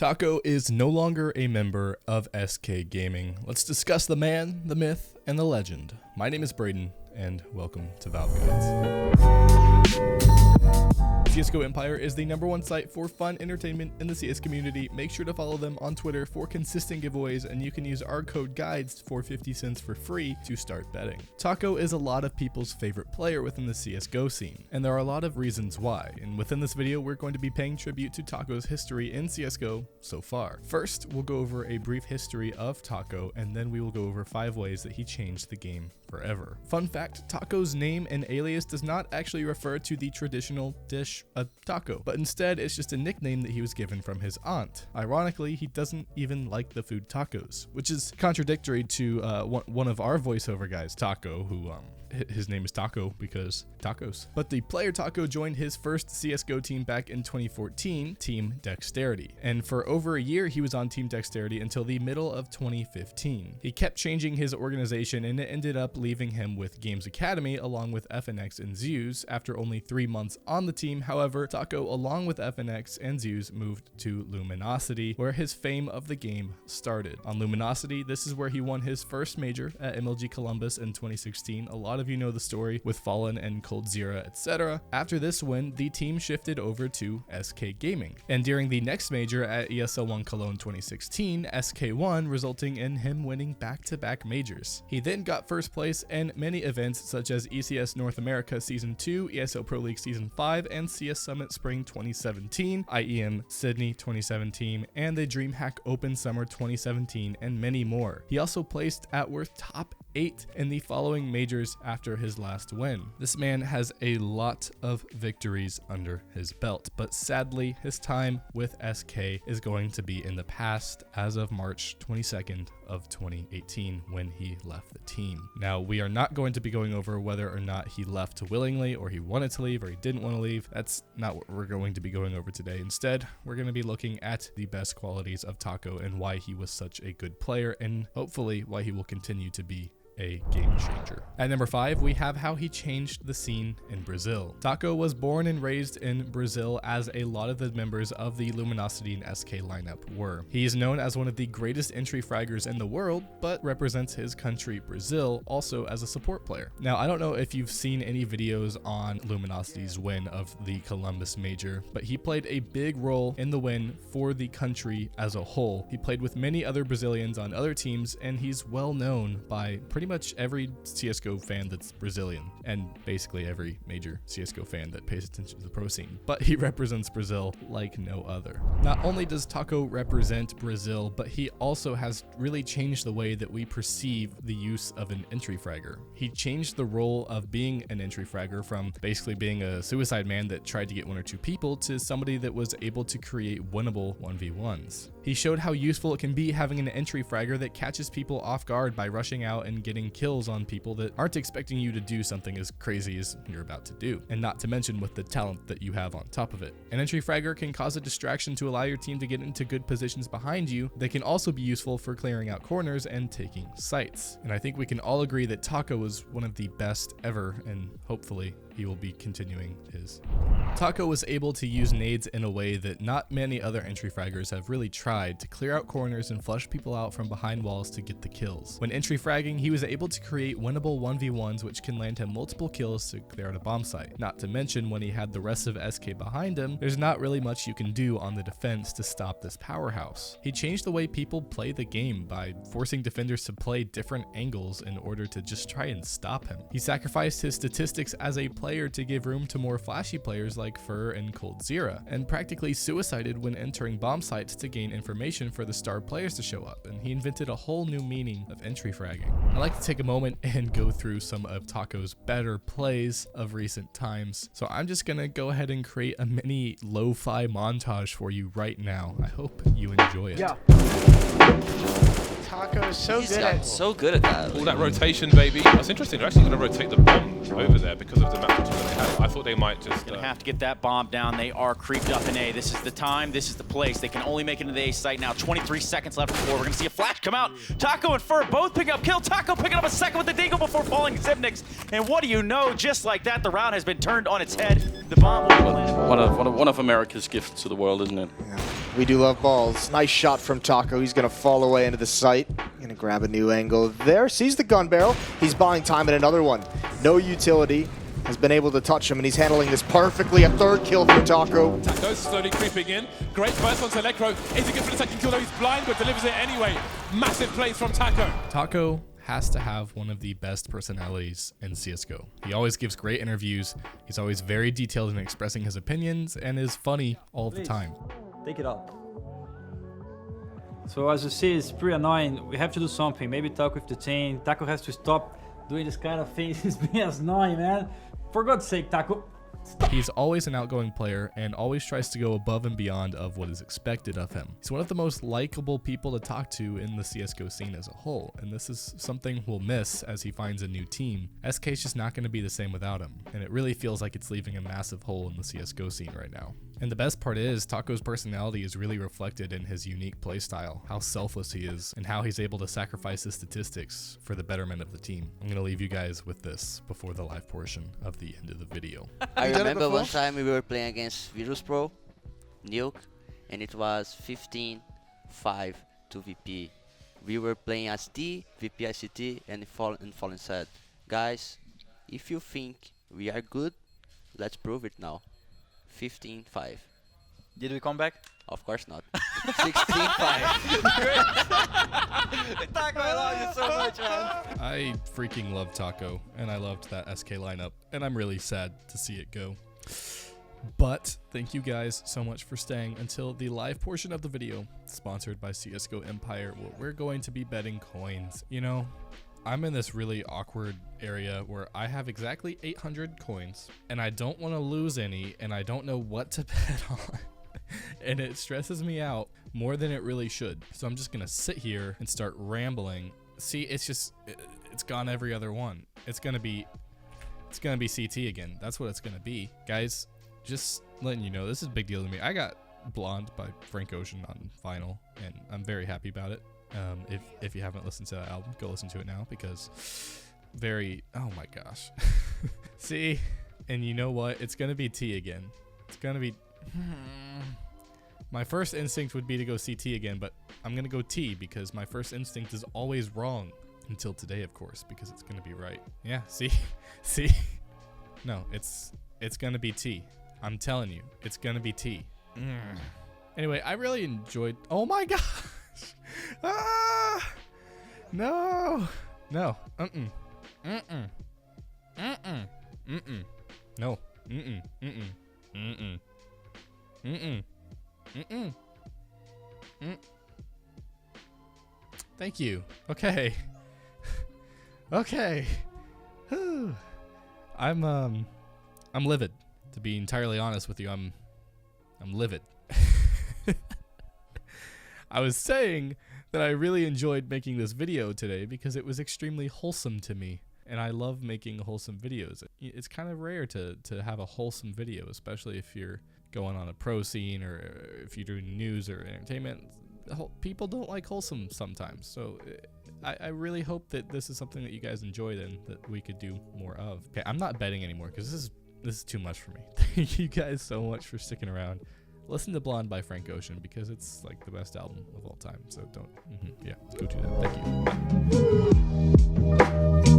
Taco is no longer a member of SK Gaming. Let's discuss the man, the myth, and the legend. My name is Braden, and welcome to Valve Guides. CSGO Empire is the #1 site for fun entertainment in the CS community. Make sure to follow them on Twitter for consistent giveaways, and you can use our code GUIDES for 50 cents for free to start betting. Taco is a lot of people's favorite player within the CSGO scene, and there are a lot of reasons why. And within this video, we're going to be paying tribute to Taco's history in CSGO so far. First, we'll go over a brief history of Taco, and then we will go over 5 ways that he changed the game forever. Fun fact, Taco's name and alias does not actually refer to the traditional dish, a taco, but instead it's just a nickname that he was given from his aunt. Ironically, he doesn't even like the food tacos, which is contradictory to one of our voiceover guys, Taco, who his name is Taco because tacos. But the player Taco joined his first CSGO team back in 2014, Team Dexterity. And for over a year, he was on Team Dexterity until the middle of 2015. He kept changing his organization, and it ended up leaving him with Games Academy along with FNX and Zeus after only 3 months on the team. However, Taco, along with FNX and Zeus, moved to Luminosity, where his fame of the game started. On Luminosity, this is where he won his first major at MLG Columbus in 2016. A lot of you know the story with Fallen and Coldzera, etc. After this win, the team shifted over to SK Gaming, and during the next major at ESL1 Cologne 2016, SK won, resulting in him winning back-to-back majors. He then got first place in many events such as ECS North America Season 2, ESL Pro League Season 5, and CS Summit Spring 2017, IEM Sydney 2017, and the DreamHack Open Summer 2017, and many more. He also placed at worth top 8 in the following majors after his last win. This man has a lot of victories under his belt, but sadly his time with SK is going to be in the past as of March 22nd of 2018 when he left the team. Now, we are not going to be going over whether or not he left willingly, or he wanted to leave, or he didn't want to leave. That's not what we're going to be going over today. Instead, we're going to be looking at the best qualities of Taco and why he was such a good player, and hopefully why he will continue to be a game changer. At number 5, we have how he changed the scene in Brazil. Taco was born and raised in Brazil, as a lot of the members of the Luminosity and SK lineup were. He is known as one of the greatest entry fraggers in the world, but represents his country, Brazil, also as a support player. Now, I don't know if you've seen any videos on Luminosity's win of the Columbus Major, but he played a big role in the win for the country as a whole. He played with many other Brazilians on other teams, and he's well known by pretty much every CSGO fan that's Brazilian, and basically every major CSGO fan that pays attention to the pro scene. But he represents Brazil like no other. Not only does Taco represent Brazil, but he also has really changed the way that we perceive the use of an entry fragger. He changed the role of being an entry fragger from basically being a suicide man that tried to get 1 or 2 people to somebody that was able to create winnable 1v1s. He showed how useful it can be having an entry fragger that catches people off guard by rushing out and getting kills on people that aren't expecting you to do something as crazy as you're about to do, and not to mention with the talent that you have on top of it. An entry fragger can cause a distraction to allow your team to get into good positions behind you. They can also be useful for clearing out corners and taking sites. And I think we can all agree that Taco was one of the best ever, and hopefully he will be continuing his. Taco was able to use nades in a way that not many other entry fraggers have really tried, to clear out corners and flush people out from behind walls to get the kills. When entry fragging, he was able to create winnable 1v1s, which can land him multiple kills to clear out a bomb site. Not to mention, when he had the rest of SK behind him, there's not really much you can do on the defense to stop this powerhouse. He changed the way people play the game by forcing defenders to play different angles in order to just try and stop him. He sacrificed his statistics as a player to give room to more flashy players like Fur and Coldzera, and practically suicided when entering bomb sites to gain information for the star players to show up, and he invented a whole new meaning of entry fragging. I'd like to take a moment and go through some of Taco's better plays of recent times, so I'm just gonna go ahead and create a mini lo-fi montage for you right now. I hope you enjoy it. Yeah. Taco is so good at that. All that rotation, baby. That's interesting. They're actually going to rotate the bomb over there because of the map control they have. I thought they might just... Gonna have to get that bomb down. They are creeped up in A. This is the time. This is the place. They can only make it into the A site now. 23 seconds left before we're going to see a flash come out. Taco and Fur both picking up kill. Taco picking up a second with the Deagle before falling Zipnix. And what do you know? Just like that, the round has been turned on its head. The bomb will be landed. One of America's gifts to the world, isn't it? Yeah. We do love balls. Nice shot from Taco. He's going to fall away into the site. Going to grab a new angle there. Sees the gun barrel. He's buying time at another one. No utility. Has been able to touch him, and he's handling this perfectly. A third kill for Taco. Taco's slowly creeping in. Great burst onto Electro. Is he good for the second kill? Though he's blind, but delivers it anyway. Massive plays from Taco. Taco has to have one of the best personalities in CSGO. He always gives great interviews. He's always very detailed in expressing his opinions and is funny all the time. Take it out. So as you see, it's pretty annoying. We have to do something. Maybe talk with the team. Taco has to stop doing this kind of thing. It's being annoying, man. For God's sake, Taco. He's always an outgoing player and always tries to go above and beyond of what is expected of him. He's one of the most likable people to talk to in the CSGO scene as a whole, and this is something we'll miss as he finds a new team. SK's just not going to be the same without him, and it really feels like it's leaving a massive hole in the CSGO scene right now. And the best part is, Taco's personality is really reflected in his unique playstyle, how selfless he is, and how he's able to sacrifice his statistics for the betterment of the team. I'm going to leave you guys with this before the live portion of the end of the video. I remember one time we were playing against Virus Pro, Nuke, and it was 15-5 to VP. We were playing as T, VP ICT, and Fallen said, guys, if you think we are good, let's prove it now. 15-5. Did we come back? Of course not. 16-5. Taco, I love you so much, man. I freaking love Taco, and I loved that SK lineup, and I'm really sad to see it go. But thank you guys so much for staying until the live portion of the video, sponsored by CSGO Empire, where we're going to be betting coins. You know, I'm in this really awkward area where I have exactly 800 coins, and I don't want to lose any, and I don't know what to bet on. And it stresses me out more than it really should. So I'm just going to sit here and start rambling. See, it's gone every other one. It's going to be CT again. That's what it's going to be. Guys, just letting you know, this is a big deal to me. I got Blonde by Frank Ocean on vinyl, and I'm very happy about it. If you haven't listened to that album, go listen to it now, because oh my gosh. See, and you know what? It's going to be T again. It's going to be... My first instinct would be to go CT again, but I'm going to go T because my first instinct is always wrong. Until today, of course, because it's going to be right. Yeah, see? No, it's going to be T. I'm telling you, it's going to be T. Anyway, I really enjoyed... Oh my gosh! Ah! No! No. No. Thank you. Okay. Okay. I'm livid. To be entirely honest with you, I'm livid. I was saying that I really enjoyed making this video today because it was extremely wholesome to me, and I love making wholesome videos. It's kind of rare to have a wholesome video, especially if you're going on a pro scene or if you're doing news or entertainment. People don't like wholesome sometimes, so I really hope that this is something that you guys enjoyed and that we could do more of. Okay, I'm not betting anymore because this is too much for me. Thank you guys so much for sticking around. Listen to Blonde by Frank Ocean because it's like the best album of all time. So don't, yeah, go do that. Thank you. Bye.